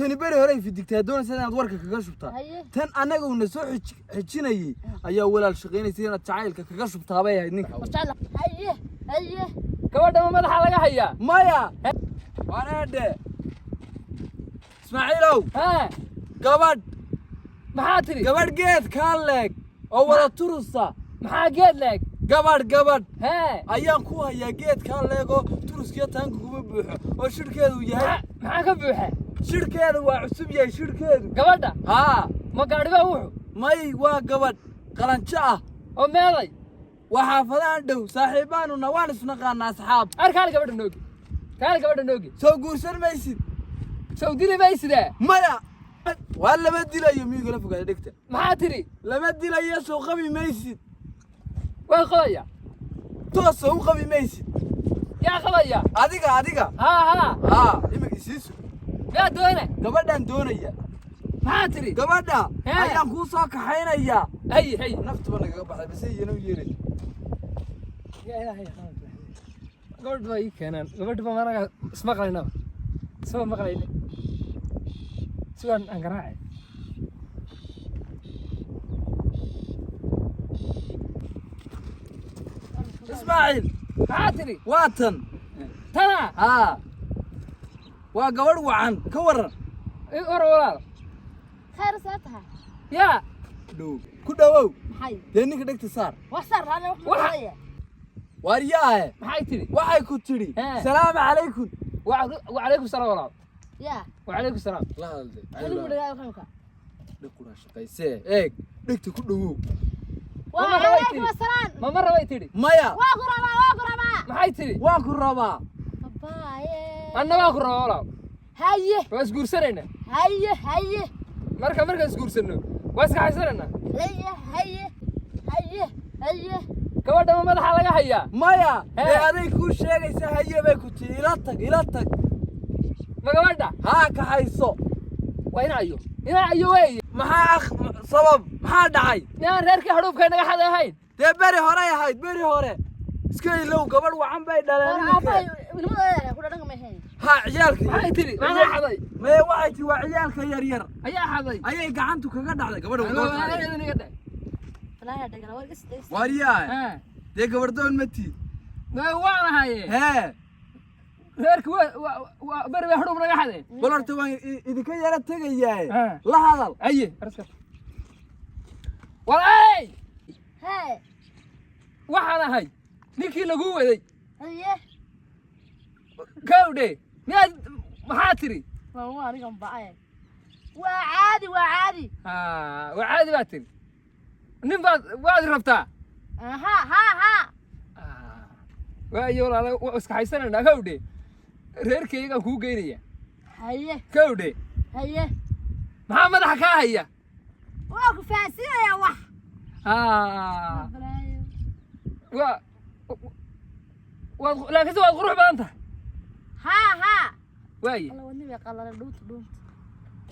tani bari hore fi digtaa doon sanad warka kaga shubtaa tan anaga una soo xijinayay ayaa walaal shaqeynaysa inaad jacaylka kaga shubtaa bay ahayd ninka haye gabadha madaxa laga hayaa maya wareede Ismaaciilow gabadh maxaa tiri gabadh geed ka leeg oo wada turusa maxaa geed leeg gabadh ayaan ku hayaa geed ka leeg oo turuskiya taanka kuma buuxo oo shirkeedu yahay maxaa ka buuxa shirkeedu waa cusub yahay shirkeedu gabadha ma gaadhiba wuxuu may waa gabadh qalanjo ah oo meeday waa xaafadaan dhow saaxiibaanuna waan isnaqaanaa asxaab kaali gabadha noogi soo guursan maysid soo dili mayside maya waa lama dilayo miyuu la fogaada dhigta maxaa tiri lama dilayo soo qabi maysid way qabaya toos u qabi maysid yaa qabaya adiga imig isiisu yaa doona gabadhan doonaya maxaa tiri gabadha ayaan ku soo kaxaynaya hay naftuba naga baxday bas iyana u yeeray gabadh bay keenan gabadh ba maraga ismaqlayna soo maqlayna sugan aan garaacay Ismaaciil maxaa tiri waatan tana waa gabadh wacan ka waran walaal khayr saataha yaa dhow ku dhawow maxay dee ninka dhegta saar wasar ana wax waariyaahe maxay tiri waxay ku tiri salaamu calaykum وعليكم السلام ورحمة يا وعليكم السلام la hadalday anigu dhagaa kanka dhaqura shaqaysee eeg dhigta ku dhawow وعليكم السلام ما مرة way tiri maya waa ku rabaa maxay tiri waan ku rabaa babaaye anna waa ku rabaa walaal haye waa isguursanayna haye marka isguursano waa iska haysanayna haye gabadha madaxa laga hayaa maya ee aday ku sheegaysa haye bay ku tiri ila tag ma gabadha ka hayso waa ina ayo way maxaa sabab maxaa dhacay yaan reerkii hadhuubka naga xad ahayn dee beri hore iska ilow gabadh wacan bay dhaleen ciyaalka maxay tiri maxaa xaday mee waxay tiri waa ciyaalka yaryar ayaa xaday ayay gacantu kaga dhacday gabadha لا دغلا ورقس waariyaa dee gabardoon ma tii waan ahaye reerkii waa beri bay hadhuub naga xadeen bal horta waan idinka yara tegayaaye la hadal aye walay waxaan ahay ninkii lagu waday gawdhe miyaad maxaa tiri waa anigan bacay waa caadi waa caadi baa tiri nin waad rabtaa waayo walaala waa iska haysanayna gawdhe reerkaygaan kuu geynaya gawdhe maxaa madaxa kaa haya waa ku fahansiinaya wax laakiinse waad qurux badan tahay waaye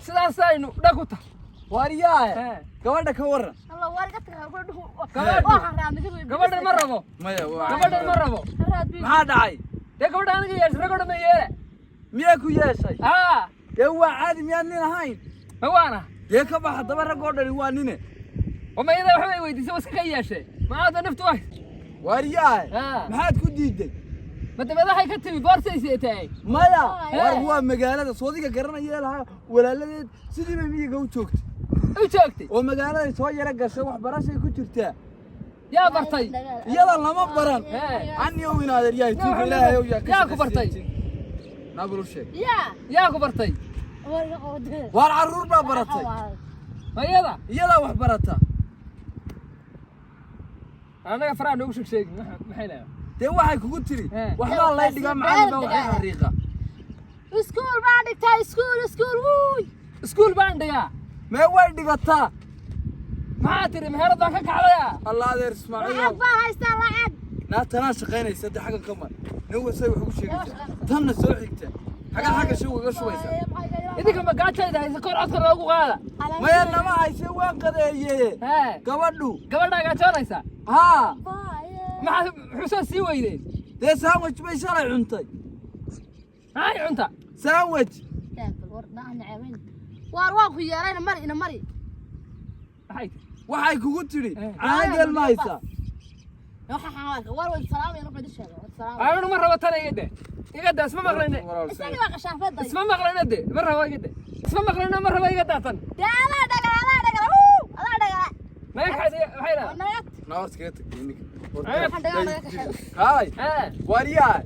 sidaasaynu dhag u tahay waariyaa gabadha ka waran gabadhan ma rabo maya maxaa dhacay dee gabadha aniga yeeshay ragoo dhan ma yeele miyaa ku yeeshay dee waa caadi miyaad nin ahayn ma waana dee ka baxa daba raggoo dhani waa nine ma iyada waxbay weydiisay waa iska ka yeeshay ma aada naftu wahay waariyaa maxaad ku diiday ma dabadahay ka timi boorsaysi tahay maya war waa magaalada soodiga garanaya lahaa walaaladeed sidii bay miyiga u joogtay oo magaalada soo yara gashay waxbarashay ku jirtaa yaa bartay iyada lama baran aniyo winaadeer yahay tuuka ilaahay yaa ku bartay nabulu sheeg yaa ku bartay war caruur baa baratay iyada wax barata anaga faraa noogu sheeg maxay leeyahay dee waxay kugu tiri waxbaa lay dhigaa macallin baa waxay xariiqa iskuul baan dhigtaa iskuul baan dhigaa mee way dhigataa maxaa tiri meheradaan ka kacdaya allah adeer Ismaaciil lacag baan haystaa lacag tanaa shaqaynaysa dee xaggan ka mar nin wasay wax ugu sheegaysaa tanna soo xigta xagga shay uga shubaysaa idinka ma gaajayda haysa kor codka loogu qaada maya nama hayse waan qadeeyey gabadhaa gaajoonaysa muxuu soo sii weydeen dee sandwich bay shalay cuntay maxay cunta sandwich ما نعمين وارواق يارين مري إنا مري هاي waxay kugu tiri caagel maysa waxa xawaalka war way salaam iyo nabad sheego salaam أنا مرة وتنا يده يقدر اسمه مغلنا isagii waa qashaafada اسمه مغلنا ده مرة واجد اسمه مغلنا مرة واجد تاتن ala dhagal ما يحد حيلا nayad naartiga tagniik waxaan dhagal ka sheego kaalay ها wariyaa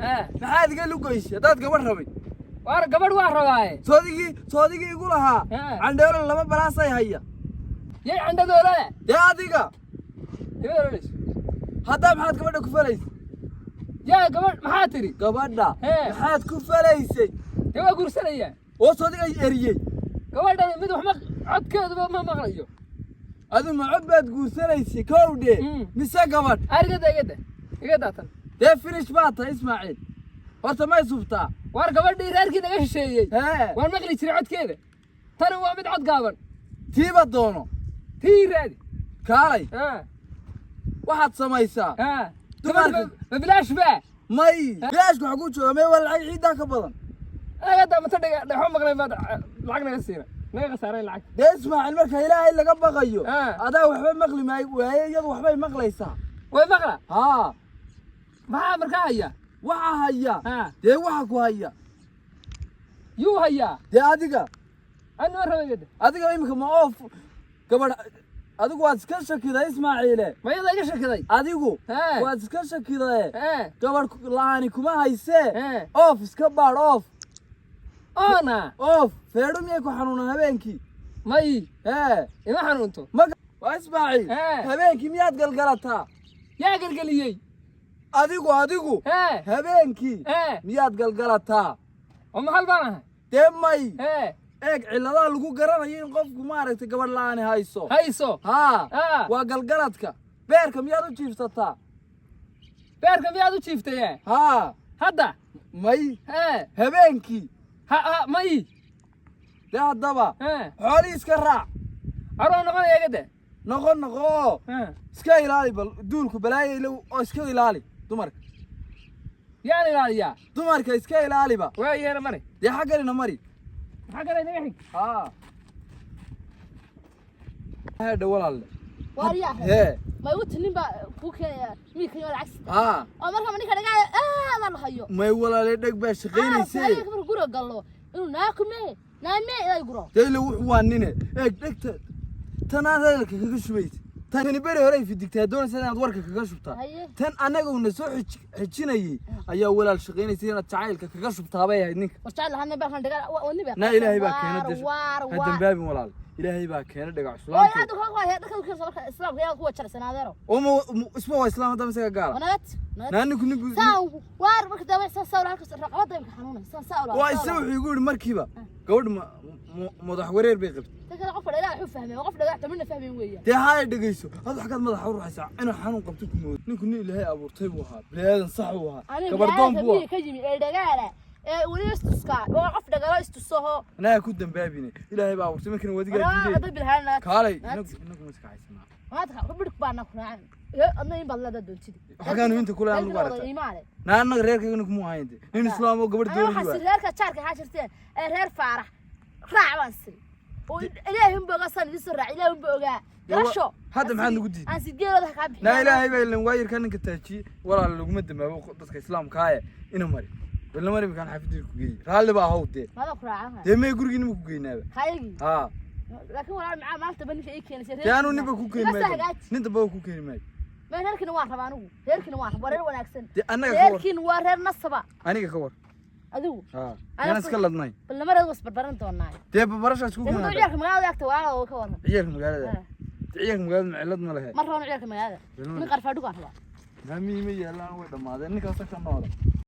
maxaad iga lugaysay dad gabadh rabay وار قبل واحد رواي soodigi igu lahaa candheero laba balaasay haya يا عنده دولة dee adiga يقول ليش hadda maxaad gabadha ku falaysay يا قبل محاتري gabadha Hee. maxaad ku falaysay يا قرصنية oo soodiga eriyay قبل ده مدح عد كذا ما مغليه adu ma cod baad guursanaysay kowdhe mise gabadh أرجع يقدر تاتن dee finish baad tahay ismaaciil horta may subtaa وار قبل دي راركي ده شيء hee وار مغلي تري عد كذا ترى هو مد عد قابل tiiba doono تير هذه kaalay ها waxaad samaysaa ها dumarka ببلاش بقى may bilaashku waxa ku jooga may walacay ciidaa ka badan هذا ما تدق ده هم مغلي ما لعقنا السيرة نيجا سارين لعق dee ismaaciil marka ilaahay laga baqayo Haa. adaa waxba maqli maayo waaye iyadu waxbay maqlaysaa وين مغلى haa ما مركا هيا waxa haya ها dee waxa ku haya يو هيا dee adiga أنا مرة كده adiga imika ma oof gabadh adigu waad iska shakiday ismaaciile ما يلا إيش كذا adigu ها waad iska shakiday ها gabadh la'aani kuma haysee ها oof iska baadh oof أنا oof feedho miyay ku xanuunaa habeenkii ماي hee إيه ما حنونتو waa ismaaciil Hee. habeenkii miyaad galgalataa يا قلقليي adigu ها habeenkii ها miyaad galgalataa أم حلبانها dee may ها eeg cilladaha lagu garanayo in qofku maaragtay gabadh la'aani hayso هايسو haa ها waa galgaladka beerka miyaad u jiifsataa بيركم يا دو شيفتي haa هذا may ها habeenkii ها ماي dee haddaba ها xoolii iska raac أروح نقول يا كده noqo ها iska ilaali bal duulku balaayayla oo iska ilaali dumarka يعني لا يا dumarka iska ilaaliba وين أنا مري dee xagganina mari حاجة لا نجحك haa heedha walaalle wariyaa hee ma igu tinin ba ku keenaya miilka iyo lacag haa oo marka ma ninka dhagaa ma hayo may walaalee dheg baa shaqaynaysay marka guriga gallo inuu naakume naame ilaa guro deyle wuxuu waa nine eeg dhegta tanaad hadalka kaga shubaysa tani beri hore ay fidigtaa doonaysa inaad warka kaga shubtaa haye tan anaga una soo xijinayay ayaa walaal shaqaynaysa inaad jacaylka kaga shubtaabay ahayd ninka warjaa lahayn baa kan dhagaa wani baa naa ilaahay baa keena desho ha dambaabin walaal ilaahay baa keena dhagac waa cuslaanta hada ka waa dadka ku soo islaamka yaa ku wajarsanaadeero oo isma waa islaam hadda isaga gaala wanaagad naaniku ninku saa waar marka daway saa halka raqabada imka xanuunay saa waa isaga wuxuu igu yiri markiiba gabadh madax wareer bay qabtay dadka qof dhagaa wuxuu fahmay qof dhagaa tamina fahmeen weeyaan dee haay dhageyso hada xagad madaxa u ruxaysa inuu xanuun qabto ku mood ninku nin ilaahay abuurtay buu ahaa bilaadan sax uu ahaa gabardoon buu ka yimi ee dhagaala ee wali istuska oo qof dhagalo istusaho anaa ku dambaabine ilaahay baa abuurtay markana wadiga diiday dad bilhaana kaalay inagu iska haysanaa maanta ka bidhku baana ku raacan adna in badlada doontidi xagaanu inta kula aan lagu aragtay naanaga reerkayga kuma hayntay nin islaam oo gabadh doonay waxa reerka jaarka ha jirteen ee reer faarax raac baan sii oo ilaahay un booga san idin raac ilaahay un booga garasho hadda maxaad nagu diiday aan sideedooda ka bixin la ilaahay baa ilan waayirka ninka taaji walaal lagu madamaabo dadka islaamka ah ina mari wala mari kan xafidiir ku geeyay raalli baa hawdee mada ku raacan dee may gurigiina ma ku geynaaba haygi ha laakiin walaal macaa maanta baninka ay keenay yaanu niba ku keenay ninta baa ku keenay ma reerkina waa rabaa anigu reerkina waa reer wanaagsan dee anaga ka war reerkina waa reer nasaba aniga ka war adigu ha ana iska ladnay bal lamareed was barbaran doonaa dee barashaas ku keenay ciyaarka magaalada agta waa oo ka waran ciyaarka magaalada macallad ma lahayd mar rabaa ciyaarka magaalada min qarfa dhugaan rabaa ma yaalaan way dhamaadeen ninkaas ka noola